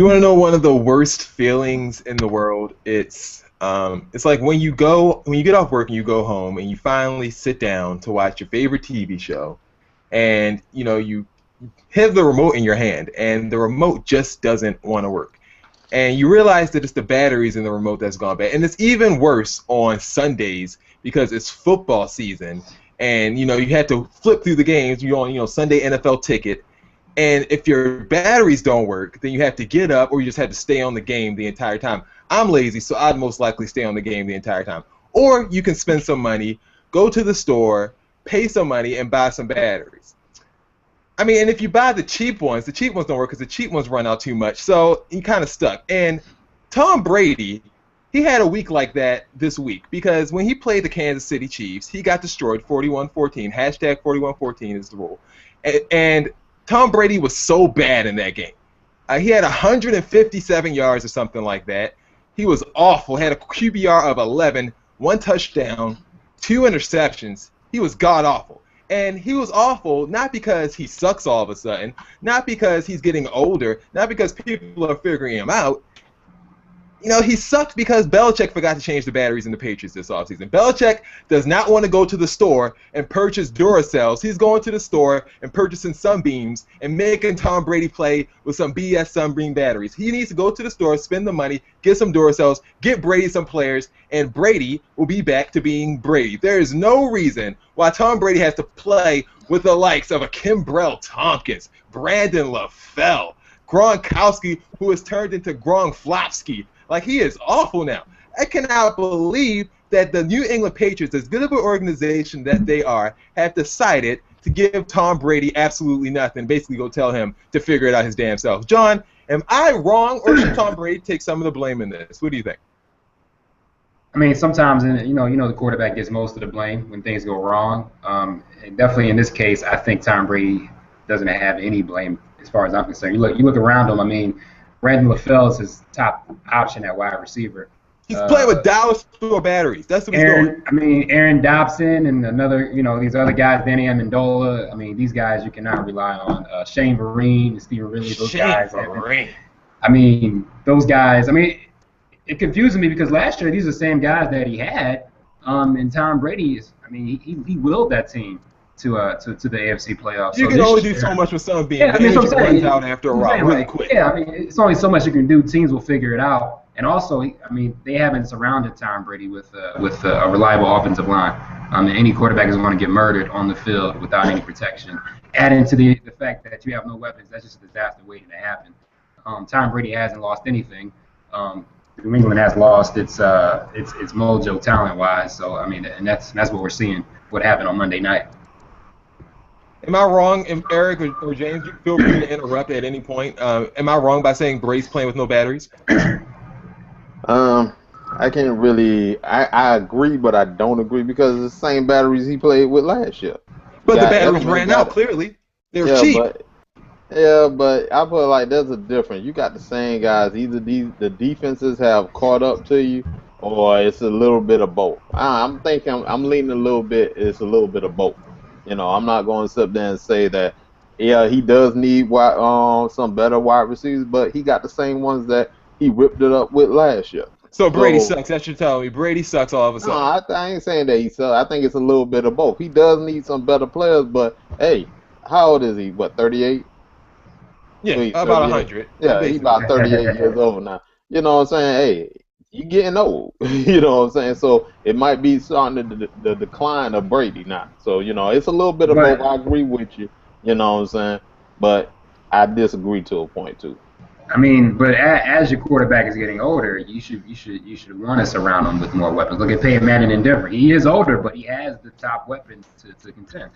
You want to know one of the worst feelings in the world? It's like when you get off work and you go home and you finally sit down to watch your favorite TV show, and you have the remote in your hand and the remote just doesn't want to work, and you realize that it's the batteries in the remote that's gone bad, and it's even worse on Sundays because it's football season, and you had to flip through the games. You're on Sunday NFL Ticket. And if your batteries don't work, then you have to get up or you just have to stay on the game the entire time. I'm lazy, so I'd most likely stay on the game the entire time. Or you can spend some money, go to the store, pay some money, and buy some batteries. I mean, and if you buy the cheap ones don't work because the cheap ones run out too much. So you're kind of stuck. And Tom Brady, he had a week like that this week because when he played the Kansas City Chiefs, he got destroyed 41-14. Hashtag 41-14 is the rule. And Tom Brady was so bad in that game. He had 157 yards or something like that. He was awful. Had a QBR of 11, 1 touchdown, 2 interceptions. He was god-awful. And he was awful not because he sucks all of a sudden, not because he's getting older, not because people are figuring him out. He sucked because Belichick forgot to change the batteries in the Patriots this offseason. Belichick does not want to go to the store and purchase Duracells. He's going to the store and purchasing Sunbeams and making Tom Brady play with some BS Sunbeam batteries. He needs to go to the store, spend the money, get some Duracells, get Brady some players, and Brady will be back to being Brady. There is no reason why Tom Brady has to play with the likes of a Kimbrell Tompkins, Brandon LaFell, Gronkowski, who has turned into Gronkflopsky. Like, he is awful now. I cannot believe that the New England Patriots, as good of an organization that they are, have decided to give Tom Brady absolutely nothing, basically go tell him to figure it out his damn self. John, am I wrong, or should Tom Brady take some of the blame in this? What do you think? I mean, sometimes, the quarterback gets most of the blame when things go wrong. And definitely in this case, I think Tom Brady doesn't have any blame as far as I'm concerned. You look around him. I mean, Brandon LaFell is his top option at wide receiver. He's playing with Dallas Store batteries. That's what he's doing. I mean, Aaron Dobson and these other guys, Danny Amendola. I mean, these guys you cannot rely on. Shane Vereen and Stephen Ridley, those guys. I mean, those guys. I mean, it confuses me because last year these are the same guys that he had. And Tom Brady is. I mean, he willed that team to the AFC playoffs. You can only do so much with some being. Yeah, I mean, it runs out after a while, really quick. Yeah, I mean, it's only so much you can do. Teams will figure it out. And also, I mean, they haven't surrounded Tom Brady with a reliable offensive line. Any quarterback is going to get murdered on the field without any protection. Adding to the fact that you have no weapons, that's just a disaster waiting to happen. Tom Brady hasn't lost anything. New England has lost its mojo talent-wise. So I mean, and that's what we're seeing. What happened on Monday night. Am I wrong, Eric or James? Feel free to interrupt at any point. Am I wrong by saying Brady's playing with no batteries? I can't really. I agree, but I don't agree because it's the same batteries he played with last year. But the batteries ran out clearly. They were cheap. But I feel like there's a difference. You got the same guys. Either the defenses have caught up to you, or it's a little bit of both. I'm thinking. I'm leaning a little bit. It's a little bit of both. I'm not going to sit there and say that, yeah, he does need some better wide receivers, but he got the same ones that he whipped it up with last year. So Brady sucks. That's what you're telling me. Brady sucks all of a sudden. No, I ain't saying that he sucks. I think it's a little bit of both. He does need some better players, but, hey, how old is he? What, 38? Yeah, about 100. Yeah, he's about 38 years old now. You know what I'm saying? Hey, you getting old. You know what I'm saying? So it might be starting the decline of Brady now. So, it's a little bit of both. I agree with you. You know what I'm saying? But I disagree to a point, too. I mean, but as your quarterback is getting older, you should want to surround him with more weapons. Look at Peyton Manning in Denver. He is older, but he has the top weapons to contend.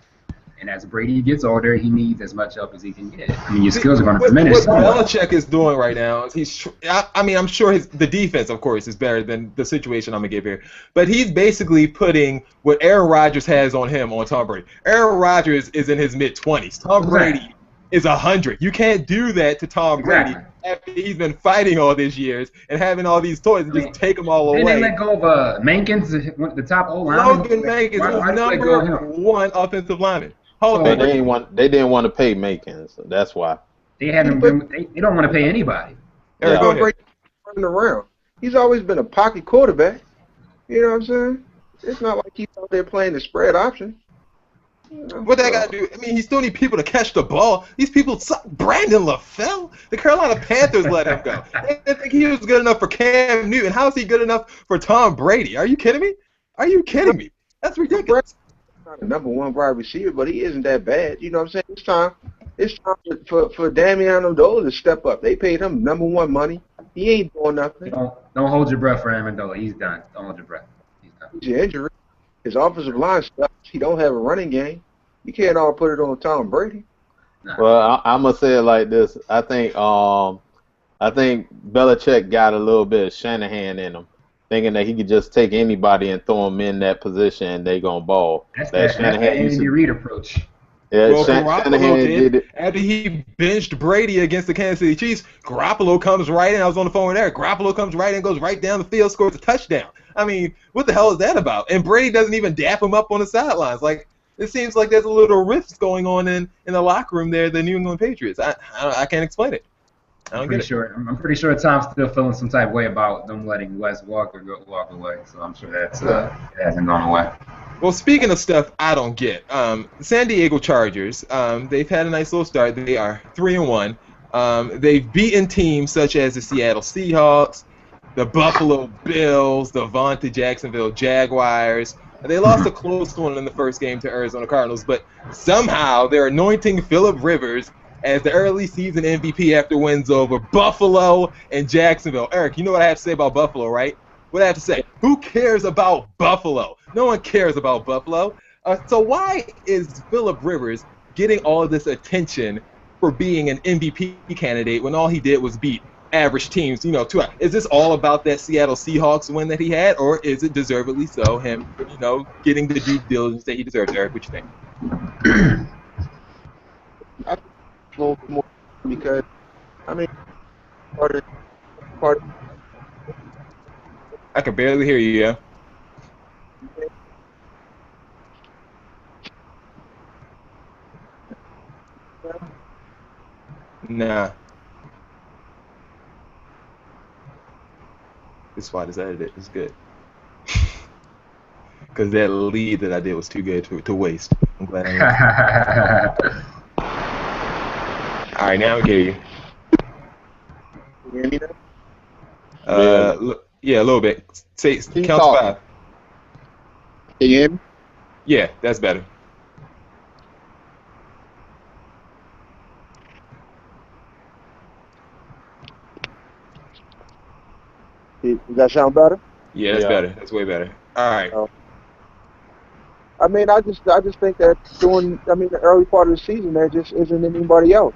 And as Brady gets older, he needs as much help as he can get. I mean, your skills are going to diminish. What Belichick is doing right now is I'm sure the defense, of course, is better than the situation I'm going to give here. But he's basically putting what Aaron Rodgers has on him on Tom Brady. Aaron Rodgers is in his mid-20s. Tom Brady is 100. You can't do that to Tom Brady after he's been fighting all these years and having all these toys and just take them all away. They let go of Mankins, the top O-lineman. Logan Mankins is number one offensive lineman. They didn't want to pay Mankins. That's why. They don't want to pay anybody. Eric, Yeah. go Tom ahead. Brady running around. He's always been a pocket quarterback. You know what I'm saying? It's not like he's out there playing the spread option. You know, What that so got to do? I mean, he still need people to catch the ball. These people suck. Brandon LaFell, the Carolina Panthers let him go. They didn't think he was good enough for Cam Newton. How is he good enough for Tom Brady? Are you kidding me? Are you kidding me? That's ridiculous. not a number one wide receiver, but he isn't that bad. You know what I'm saying? It's time for Damian Amendola to step up. They paid him number one money. He ain't doing nothing. Don't hold your breath for Amendola. He's done. Don't hold your breath. He's done. He's an injury. His offensive line stuff. He don't have a running game. You can't all put it on Tom Brady. Nah. Well, I'm gonna say it like this. I think Belichick got a little bit of Shanahan in him, thinking that he could just take anybody and throw them in that position and they gonna ball. That's the Andy Reid approach. Yeah, Well, Shanahan Garoppolo did it. after he benched Brady against the Kansas City Chiefs. Garoppolo comes right in. I was on the phone with Eric. Garoppolo comes right in, goes right down the field, scores a touchdown. I mean, what the hell is that about? And Brady doesn't even dap him up on the sidelines. Like, it seems like there's a little rift going on in the locker room there, the New England Patriots. I can't explain it. I don't get it. I'm pretty sure Tom's still feeling some type of way about them letting Wes Walker walk away. So I'm sure it hasn't gone away. Well, speaking of stuff I don't get, the San Diego Chargers, they've had a nice little start. They are 3-1. They've beaten teams such as the Seattle Seahawks, the Buffalo Bills, the vaunted Jacksonville Jaguars. They lost a close one in the first game to Arizona Cardinals, but somehow they're anointing Phillip Rivers as the early season MVP after wins over Buffalo and Jacksonville. Eric, you know what I have to say about Buffalo, right? What I have to say? Who cares about Buffalo? No one cares about Buffalo. So why is Phillip Rivers getting all of this attention for being an MVP candidate when all he did was beat average teams? You know, is this all about that Seattle Seahawks win that he had, or is it deservedly so him, getting the due diligence that he deserves? Eric, what you think? I think a little more because I mean, part of I can barely hear you, yeah. Nah. This spot is edited. It's good. Because that lead that I did was too good to waste. I'm glad I didn't. All right, now I can hear you. you hear me now? Yeah, a little bit. Say Keep count talking. to 5. Can you hear me? Yeah, that's better. Does that sound better? Yeah, that's Yeah. better. That's way better. All right. I mean, I just think that the early part of the season, there just isn't anybody else.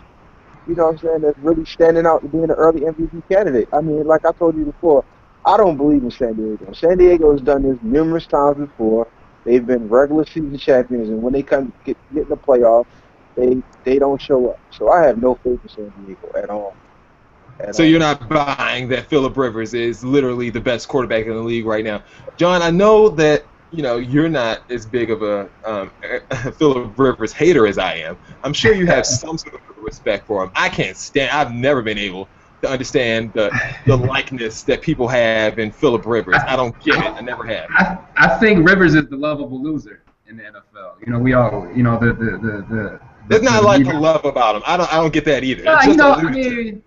You know what I'm saying? That's really standing out to being an early MVP candidate. I mean, like I told you before, I don't believe in San Diego. San Diego has done this numerous times before. They've been regular season champions, and when they get in the playoffs, they don't show up. So I have no faith in San Diego at all. So you're not buying that Phillip Rivers is literally the best quarterback in the league right now. John, I know that you're not as big of a Phillip Rivers hater as I am. I'm sure you have some sort of respect for him. I can't stand. I've never been able to understand the likeness that people have in Phillip Rivers. I don't get it. I never have. I think Rivers is the lovable loser in the NFL. We all, the. There's not a lot to love about him. I don't get that either. Yeah, It's just I mean.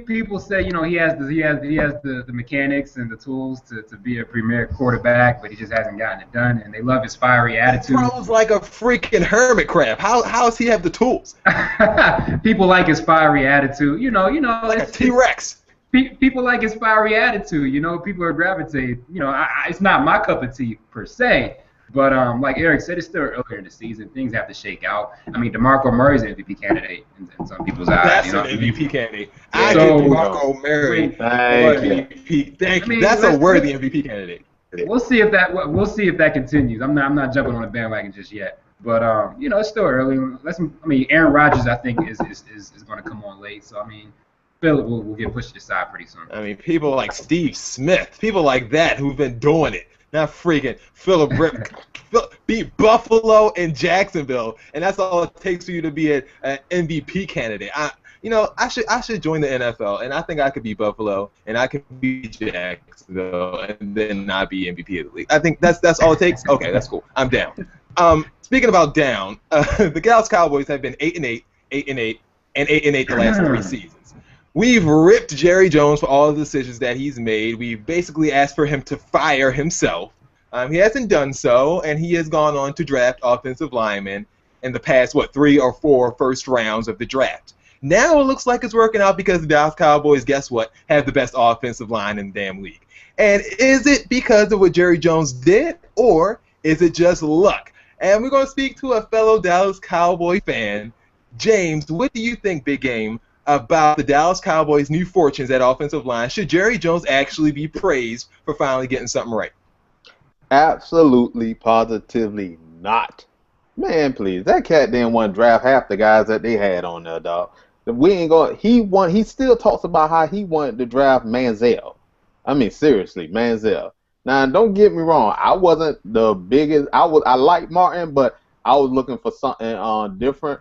People say, he has the mechanics and the tools to be a premier quarterback, but he just hasn't gotten it done. And they love his fiery attitude. Throws like a freaking hermit crab. How does he have the tools? People like his fiery attitude. Like a T-Rex. People like his fiery attitude. People are gravitating. It's not my cup of tea per se. But like Eric said, it's still earlier in the season. Things have to shake out. I mean, DeMarco Murray's an MVP candidate in some people's eyes. That's an MVP candidate. Yeah, I so- give DeMarco Murray MVP. Thank you. That's a worthy MVP candidate. We'll see if that continues. I'm not jumping on the bandwagon just yet. But it's still early. Aaron Rodgers I think is going to come on late. So I mean, Phillip will get pushed aside pretty soon. I mean, people like Steve Smith, people like that who've been doing it. Not freaking Phillip Rivers. Beat Buffalo and Jacksonville, and that's all it takes for you to be an MVP candidate. I should join the NFL, and I think I could be Buffalo, and I could be Jacksonville, and then not be MVP of the league. I think that's all it takes. Okay, that's cool. I'm down. Speaking about down, the Dallas Cowboys have been 8-8, 8-8, and 8-8 the last 3 seasons. We've ripped Jerry Jones for all the decisions that he's made. We've basically asked for him to fire himself. He hasn't done so, and he has gone on to draft offensive linemen in the past, 3 or 4 first rounds of the draft. Now it looks like it's working out because the Dallas Cowboys, guess what, have the best offensive line in the damn league. And is it because of what Jerry Jones did, or is it just luck? And we're going to speak to a fellow Dallas Cowboy fan. James, what do you think, Big Game, about the Dallas Cowboys' new fortunes at offensive line? Should Jerry Jones actually be praised for finally getting something right? Absolutely, positively not. Man, please, that cat didn't want to draft half the guys that they had on there, dog. We ain't going. He still talks about how he wanted to draft Manziel. I mean, seriously, Manziel. Now, don't get me wrong. I wasn't the biggest. I like Martin, but I was looking for something different.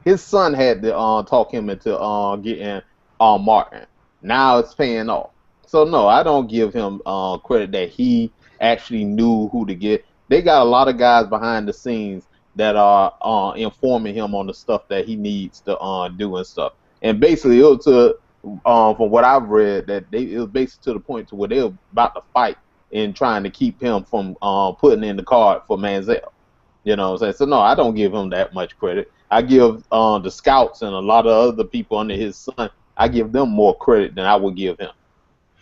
His son had to talk him into getting Martin. Now it's paying off. So no, I don't give him credit that he actually knew who to get. They got a lot of guys behind the scenes that are informing him on the stuff that he needs to do and stuff. And basically, it was from what I've read, that it was basically to the point to where they were about to fight in trying to keep him from putting in the card for Manziel. You know what I'm saying? So no, I don't give him that much credit. I give the scouts and a lot of other people under his son, I give them more credit than I would give him.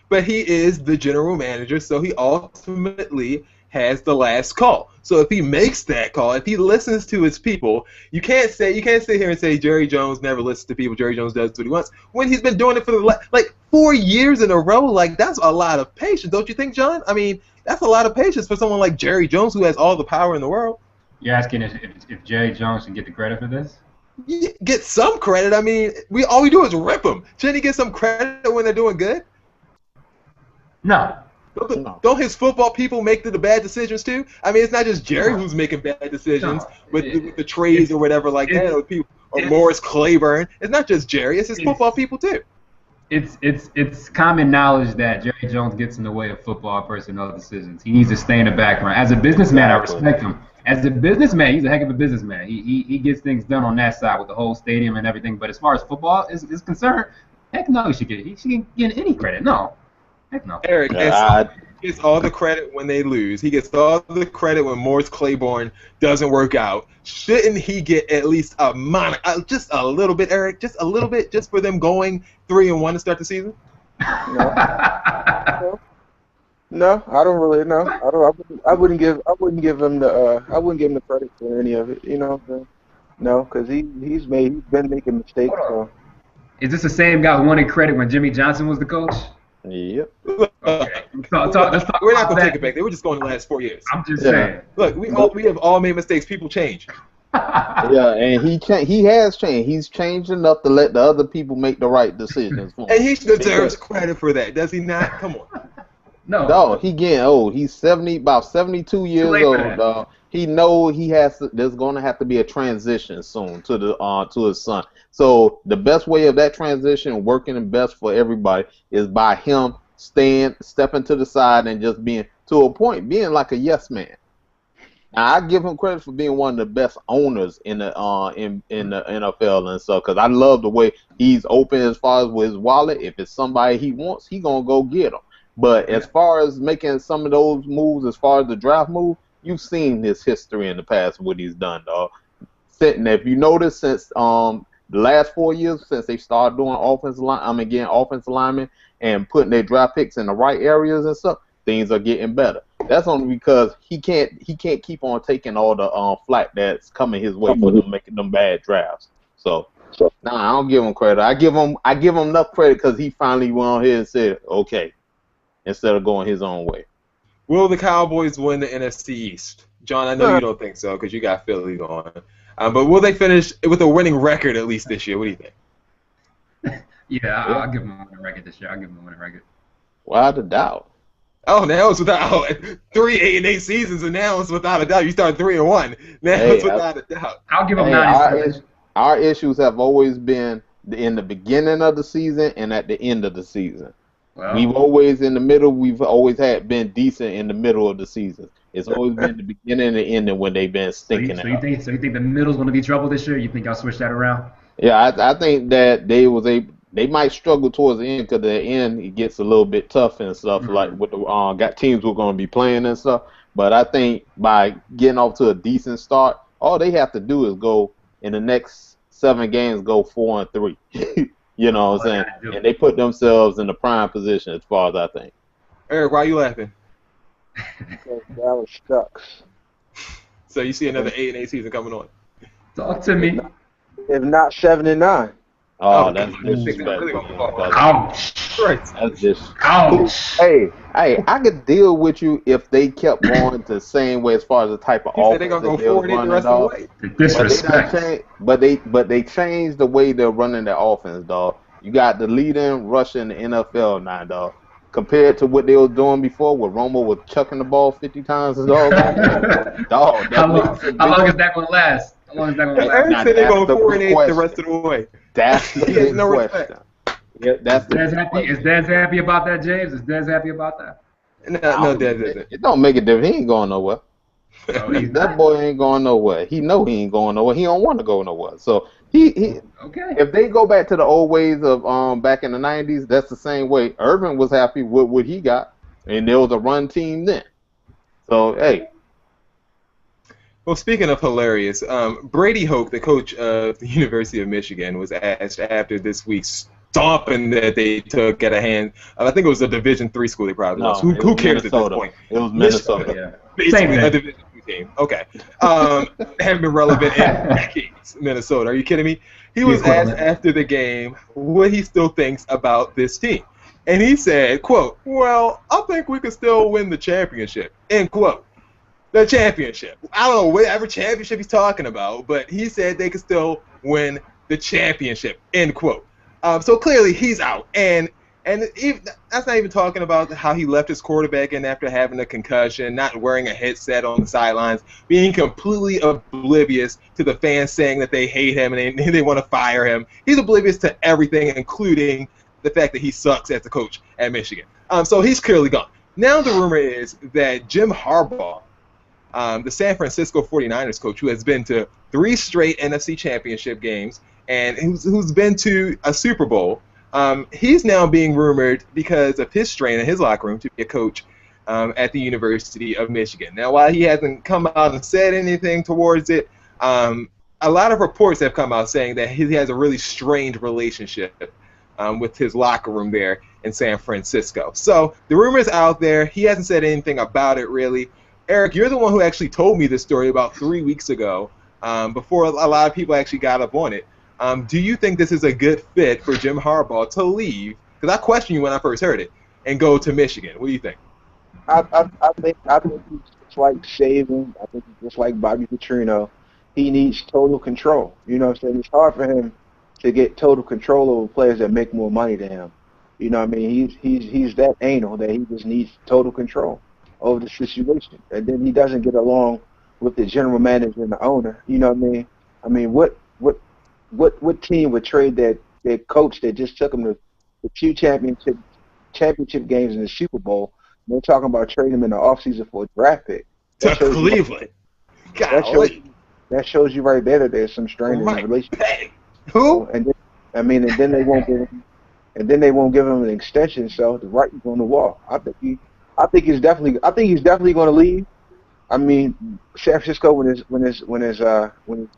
But he is the general manager, so he ultimately has the last call. So if he makes that call, if he listens to his people, you can't sit here and say Jerry Jones never listens to people. Jerry Jones does what he wants when he's been doing it for the 4 years in a row. Like, that's a lot of patience, don't you think, John? I mean, that's a lot of patience for someone like Jerry Jones who has all the power in the world. You're asking if Jerry Jones should get the credit for this? Get some credit. I mean, all we do is rip him. Shouldn't he get some credit when they're doing good? No. Don't his football people make the bad decisions too? I mean, it's not just Jerry who's making bad decisions with the trades or whatever like that, or people, or Morris Claiborne. It's not just Jerry; it's his football people too. It's common knowledge that Jerry Jones gets in the way of football personnel decisions. He needs to stay in the background. As a businessman, I respect him. As a businessman, he's a heck of a businessman. He gets things done on that side with the whole stadium and everything. But as far as football is concerned, heck no, he should get any credit. No. Heck no. Eric gets all the credit when they lose. He gets all the credit when Morris Claiborne doesn't work out. Shouldn't he get at least just a little bit, Eric? Just a little bit, just for them going 3-1 to start the season? No, I don't really. No, I wouldn't give him the credit for any of it. You know what I'm saying? No, because he's been making mistakes. So. Is this the same guy who wanted credit when Jimmy Johnson was the coach? Yep. Okay. Let's talk We're not going to take it back. They were just going the last 4 years. I'm just saying. Look, we have all made mistakes. People change. Yeah, and he has changed. He's changed enough to let the other people make the right decisions for him. And he deserves credit for that, does he not? Come on. No, he getting old. He's about 72 years old. He knows there's going to have to be a transition soon to his son. So the best way of that transition, working the best for everybody, is by him stepping to the side and just being, to a point, being like a yes man. Now, I give him credit for being one of the best owners in the NFL and stuff, because I love the way he's open as far as with his wallet. If it's somebody he wants, he gonna go get them. But as far as making some of those moves, as far as the draft move, you've seen his history in the past, what he's done, dog. If you notice, since the last 4 years, since they started doing offensive linemen and putting their draft picks in the right areas and stuff, things are getting better. That's only because he can't keep on taking all the flack that's coming his way for them making them bad drafts. So I don't give him credit. I give him enough credit because he finally went on here and said, okay, instead of going his own way. Will the Cowboys win the NFC East? John, I know you don't think so because you got Philly going. But will they finish with a winning record at least this year? What do you think? Yeah, I'll give them a winning record this year. I'll give them a winning record. Without a doubt. Oh, now it's without 3 8-8 seasons, and now it's without a doubt. You start 3-1. Now it's without a doubt. I'll give them 9. Our issues have always been in the beginning of the season and at the end of the season. Well, We've always in the middle. We've always had been decent in the middle of the season. It's always been the beginning and the ending when they've been stinking. so you think the middle's going to be trouble this year? You think I'll switch that around? Yeah, I think that they might struggle towards the end because the end it gets a little bit tough and stuff like with the got teams who are going to be playing and stuff. But I think by getting off to a decent start, all they have to do is go in the next 7 games, go 4-3. You know what I'm saying? And they put themselves in the prime position as far as I think. Eric, why are you laughing? Because Dallas sucks. So you see another 8-8 season coming on? Talk to me. If not 7-9. Oh, that's disrespectful. Ouch. Right. That's just Ouch. Hey, I could deal with you if they kept going the same way as far as the type of He said offense they're gonna go that they was 4-8 the running, rest of the dog. way. The disrespect. But they changed the way they're running their offense, dog. You got the leading rusher in the NFL now, dog. Compared to what they was doing before, where Romo was chucking the ball 50 times, dog. Dog. How long is that going to last? How long is that going to last? Eric said they're going That's the 4-8 the question. rest of the way. That's the He has big no question. respect. Yeah, that's the Is big Dez question. happy about that, James? Is Dez happy about that? No, Dez isn't. It don't make a difference. He ain't going nowhere. Oh, he's That not. boy ain't going nowhere. He know he ain't going nowhere. He don't want to go nowhere. So he Okay. if they go back to the old ways of back in the 90s, that's the same way. Irvin was happy with what he got, and there was a run team then. So hey, Well, speaking of hilarious, Brady Hoke, the coach of the University of Michigan, was asked after this week's stomping that they took at a hand. I think it was a Division III school they probably lost. it Who was cares at this Minnesota. point? It was Minnesota. Yeah. Basically, Same a thing. Division II team. Okay. Haven't been relevant in decades, Minnesota. Are you kidding me? He was asked after the game what he still thinks about this team. And he said, quote, "Well, I think we could still win the championship," end quote. The championship. I don't know whatever championship he's talking about, but he said they could still win the championship, end quote. So clearly he's out. And even, that's not even talking about how he left his quarterback in after having a concussion, not wearing a headset on the sidelines, being completely oblivious to the fans saying that they hate him and they want to fire him. He's oblivious to everything, including the fact that he sucks as a coach at Michigan. So he's clearly gone. Now the rumor is that Jim Harbaugh, the San Francisco 49ers coach, who has been to 3 straight NFC championship games and who's been to a Super Bowl, he's now being rumored because of his strain in his locker room to be a coach at the University of Michigan. Now, while he hasn't come out and said anything towards it, a lot of reports have come out saying that he has a really strained relationship with his locker room there in San Francisco. So the rumor is out there. He hasn't said anything about it, really. Eric, you're the one who actually told me this story about 3 weeks ago, before a lot of people actually got up on it. Do you think this is a good fit for Jim Harbaugh to leave? Because I questioned you when I first heard it, and go to Michigan. What do you think? I think he's just like Saban. I think he's just like Bobby Petrino. He needs total control. You know what I'm saying? It's hard for him to get total control over players that make more money than him. You know what I mean? He's that anal that he just needs total control over the situation. And then he doesn't get along with the general manager and the owner. You know what I mean? I mean, what team would trade their coach that just took them to the 2 championship games in the Super Bowl? And they're talking about trading him in the offseason for a draft pick. To Cleveland. That shows you right there that there's some strain in the relationship. Hey. Who? And then they won't give him an extension. So the writing's on the wall. I think he's definitely going to leave. I mean, San Francisco when his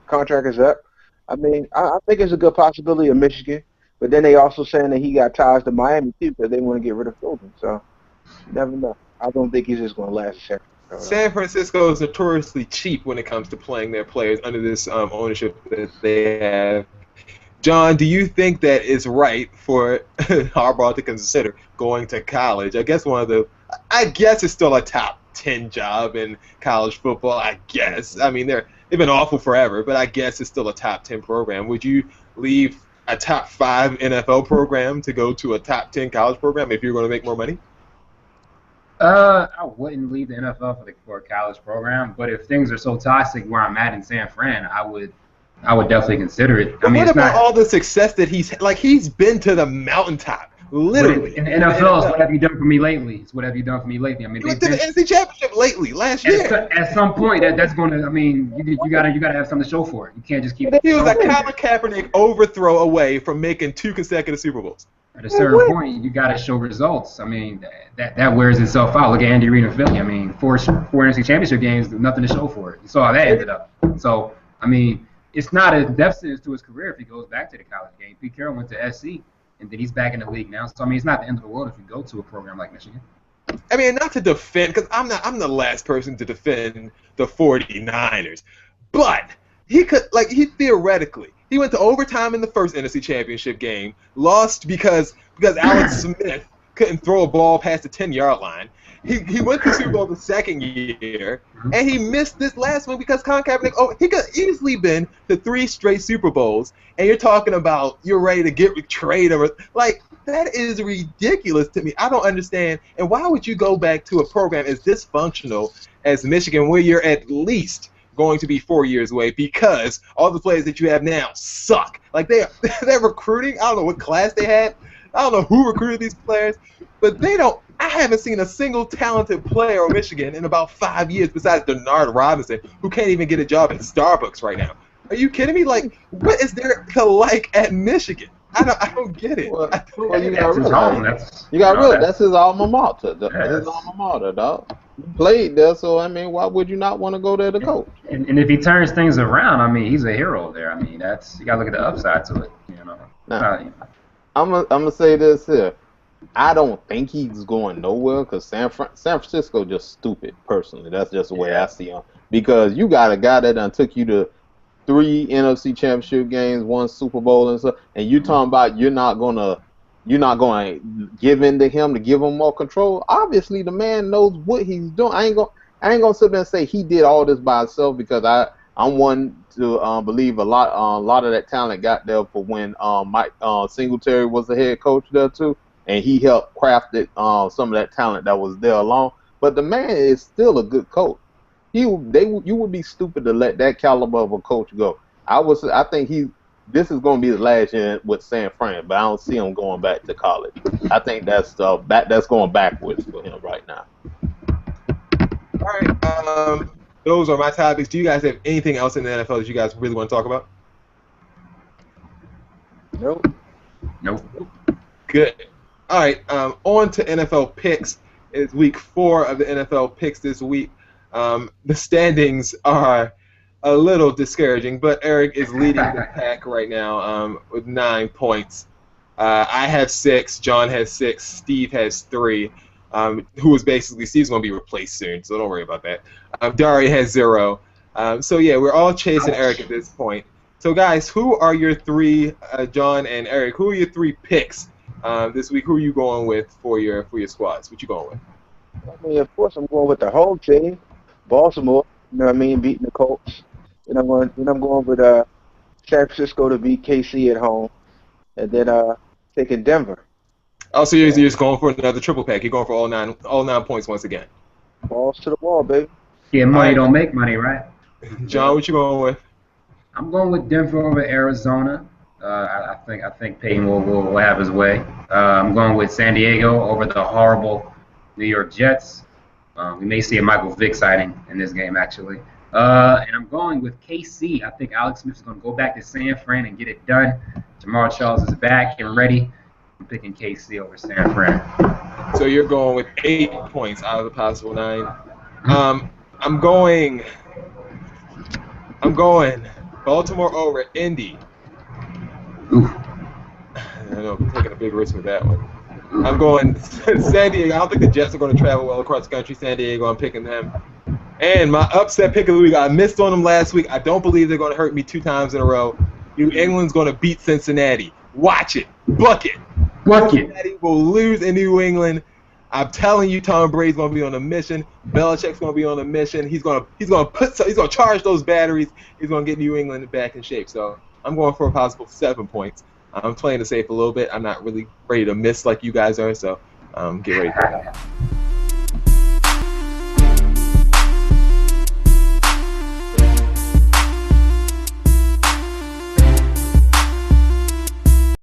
contract is up. I mean, I think it's a good possibility of Michigan. But then they also saying that he got ties to Miami too because they want to get rid of Philbin. So you never know. I don't think he's just going to last a second. San Francisco is notoriously cheap when it comes to playing their players under this ownership that they have. John, do you think that it's right for Harbaugh to consider going to college? I guess it's still a top 10 job in college football, I guess. I mean, they've been awful forever, but I guess it's still a top 10 program. Would you leave a top 5 NFL program to go to a top 10 college program if you're going to make more money? I wouldn't leave the NFL for a college program, but if things are so toxic where I'm at in San Fran, I would I would definitely consider it. I But mean, what it's about not. all the success that he's been to the mountaintop, literally. In the NFL, is what have you done for me lately? It's what have you done for me lately? I mean, He went to the NC Championship lately, last at, year. at some point that's going to. I mean, you gotta have something to show for it. You can't just keep. He was a showing Colin Kaepernick overthrow away from making 2 consecutive Super Bowls. At a certain point, you got to show results. I mean, that wears itself out. Look at Andy Reid and Philly. I mean, four NFC Championship games, nothing to show for it. You saw how that ended up. So, I mean, it's not a deficit to his career if he goes back to the college game. Pete Carroll went to SC, and then he's back in the league now. So, I mean, it's not the end of the world if you go to a program like Michigan. I mean, not to defend, because I'm the last person to defend the 49ers, but he theoretically, he went to overtime in the first NFC Championship game, lost because Alex Smith couldn't throw a ball past the 10-yard line. He went to Super Bowl the second year, and he missed this last one because Colin Kaepernick, he could easily been to 3 straight Super Bowls, and you're talking about you're ready to get traded over. Like, that is ridiculous to me. I don't understand. And why would you go back to a program as dysfunctional as Michigan, where you're at least going to be 4 years away, because all the players that you have now suck. Like, they're recruiting. I don't know what class they had. I don't know who recruited these players, but they don't. I haven't seen a single talented player on Michigan in about 5 years besides Denard Robinson, who can't even get a job at Starbucks right now. Are you kidding me? Like, what is there to like at Michigan? I don't get it. Well, You got to realize that's his alma mater. His alma mater, dog. He played there, so I mean, why would you not want to go there to coach? And if he turns things around, I mean, he's a hero there. I mean, you got to look at the upside to it. You know. Now, I'm gonna say this here. I don't think he's going nowhere because San Francisco just stupid. Personally, that's just the way I see him. Because you got a guy that done took you to 3 NFC Championship games, 1 Super Bowl, and stuff, and you talking about you're not gonna give in to him to give him more control. Obviously, the man knows what he's doing. I ain't gonna sit there and say he did all this by himself, because I'm one to believe a lot of that talent got there for when Mike Singletary was the head coach there too, and he helped craft some of that talent that was there along. But the man is still a good coach. You would be stupid to let that caliber of a coach go. I think this is going to be his last year with San Fran, but I don't see him going back to college. I think that's going backwards for him right now. All right, those are my topics. Do you guys have anything else in the NFL that you guys really want to talk about? Nope. Good. All right, on to NFL picks. It's week 4 of the NFL picks this week. The standings are a little discouraging, but Eric is leading the pack right now with 9 points. I have 6, John has 6, Steve has 3, Steve's going to be replaced soon, so don't worry about that. Dari has 0. So yeah, we're all chasing Eric at this point. So guys, who are your 3, John and Eric, who are your 3 picks this week? Who are you going with for your squads? What you going with? I mean, of course, I'm going with the home team, Baltimore. You know what I mean, beating the Colts. And I'm going with San Francisco to beat KC at home, and then taking Denver. Oh, so you're just going for another triple pack. You're going for all nine points once again. Balls to the wall, baby. Yeah, money don't make money, right? John, what you going with? I'm going with Denver over Arizona. I think Peyton will have his way. I'm going with San Diego over the horrible New York Jets. We may see a Michael Vick sighting in this game, actually. And I'm going with KC. I think Alex Smith is going to go back to San Fran and get it done. Jamal Charles is back and ready. I'm picking KC over San Fran. So you're going with 8 points out of the possible 9. I'm going Baltimore over Indy. Ooh. I know, I'm taking a big risk with that one. I'm going San Diego. I don't think the Jets are going to travel well across the country. San Diego, I'm picking them. And my upset pick of the week, I missed on them last week. I don't believe they're going to hurt me 2 times in a row. New England's going to beat Cincinnati. Watch it. Bucket. Cincinnati will lose in New England. I'm telling you, Tom Brady's going to be on a mission. Belichick's going to be on a mission. He's going to charge those batteries. He's going to get New England back in shape. So I'm going for a possible 7 points. I'm playing it safe a little bit. I'm not really ready to miss like you guys are, so get ready for that.